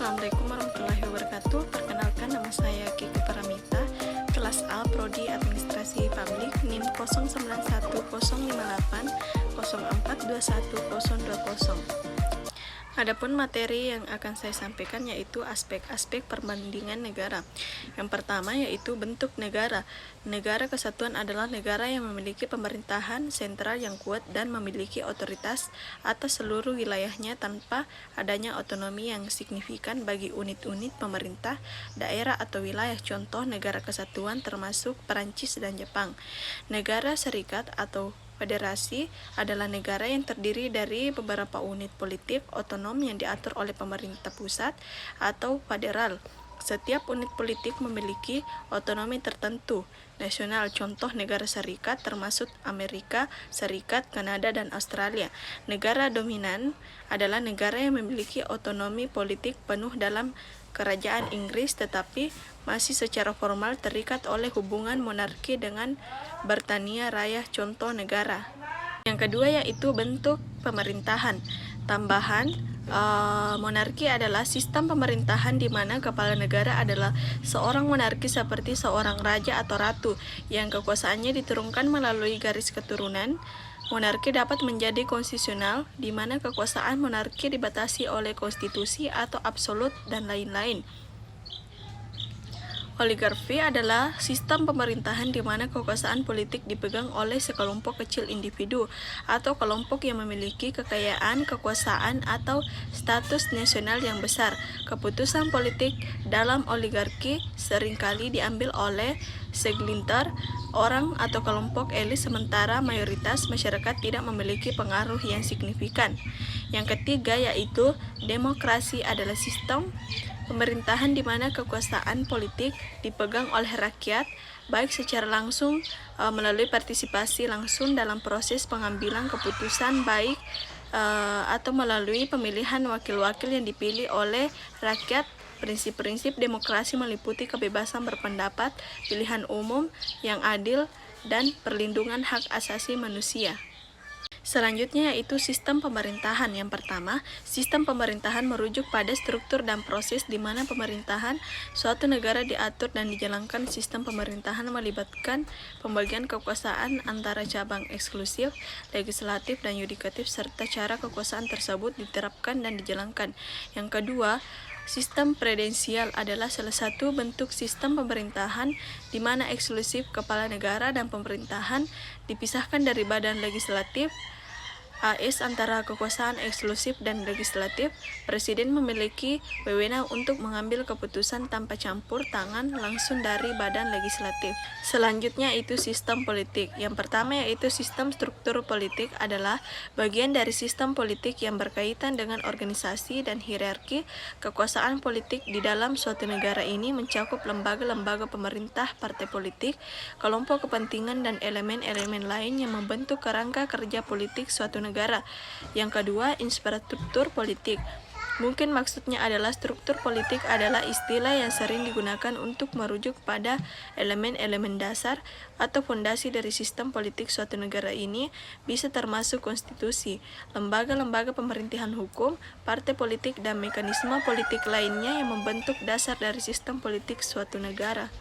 Assalamualaikum warahmatullahi wabarakatuh. Perkenalkan, nama saya Kiki Paramita, kelas A, Prodi Administrasi Publik, NIM 091108042120. Adapun materi yang akan saya sampaikan yaitu aspek-aspek perbandingan negara. Yang pertama yaitu bentuk negara. Negara kesatuan adalah negara yang memiliki pemerintahan sentral yang kuat dan memiliki otoritas atas seluruh wilayahnya tanpa adanya otonomi yang signifikan bagi unit-unit pemerintah daerah atau wilayah. Contoh negara kesatuan termasuk Perancis dan Jepang. Negara serikat atau federasi adalah negara yang terdiri dari beberapa unit politik otonom yang diatur oleh pemerintah pusat atau federal. Setiap unit politik memiliki otonomi tertentu nasional. Contoh negara serikat termasuk Amerika Serikat, Kanada, dan Australia. Negara dominan adalah negara yang memiliki otonomi politik penuh dalam kerajaan Inggris tetapi masih secara formal terikat oleh hubungan monarki dengan Britania Raya. Contoh negara. Yang kedua yaitu bentuk pemerintahan. Tambahan, monarki adalah sistem pemerintahan di mana kepala negara adalah seorang monarki seperti seorang raja atau ratu yang kekuasaannya diturunkan melalui garis keturunan. Monarki dapat menjadi konstitusional, di mana kekuasaan monarki dibatasi oleh konstitusi atau absolut dan lain-lain. Oligarki adalah sistem pemerintahan di mana kekuasaan politik dipegang oleh sekelompok kecil individu atau kelompok yang memiliki kekayaan, kekuasaan, atau status nasional yang besar. Keputusan politik dalam oligarki seringkali diambil oleh segelintir orang atau kelompok elit, sementara mayoritas masyarakat tidak memiliki pengaruh yang signifikan. Yang ketiga yaitu demokrasi adalah sistem pemerintahan di mana kekuasaan politik dipegang oleh rakyat, baik secara langsung melalui partisipasi langsung dalam proses pengambilan keputusan baik atau melalui pemilihan wakil-wakil yang dipilih oleh rakyat. Prinsip-prinsip demokrasi meliputi kebebasan berpendapat, pilihan umum yang adil, dan perlindungan hak asasi manusia. Selanjutnya yaitu sistem pemerintahan. Yang pertama, sistem pemerintahan merujuk pada struktur dan proses di mana pemerintahan suatu negara diatur dan dijalankan. Sistem pemerintahan melibatkan pembagian kekuasaan antara cabang eksklusif, legislatif, dan yudikatif serta cara kekuasaan tersebut diterapkan dan dijalankan. Yang kedua, sistem presidensial adalah salah satu bentuk sistem pemerintahan di mana eksklusif kepala negara dan pemerintahan dipisahkan dari badan legislatif AS. Antara kekuasaan eksklusif dan legislatif, presiden memiliki wewenang untuk mengambil keputusan tanpa campur tangan langsung dari badan legislatif. Selanjutnya itu sistem politik. Yang pertama yaitu sistem struktur politik adalah bagian dari sistem politik yang berkaitan dengan organisasi dan hierarki kekuasaan politik di dalam suatu negara. Ini mencakup lembaga-lembaga pemerintah, partai politik, kelompok kepentingan, dan elemen-elemen lain yang membentuk kerangka kerja politik suatu negara. Yang kedua, infrastruktur politik. Mungkin maksudnya adalah struktur politik adalah istilah yang sering digunakan untuk merujuk pada elemen-elemen dasar atau fondasi dari sistem politik suatu negara. Ini bisa termasuk konstitusi, lembaga-lembaga pemerintahan hukum, partai politik, dan mekanisme politik lainnya yang membentuk dasar dari sistem politik suatu negara.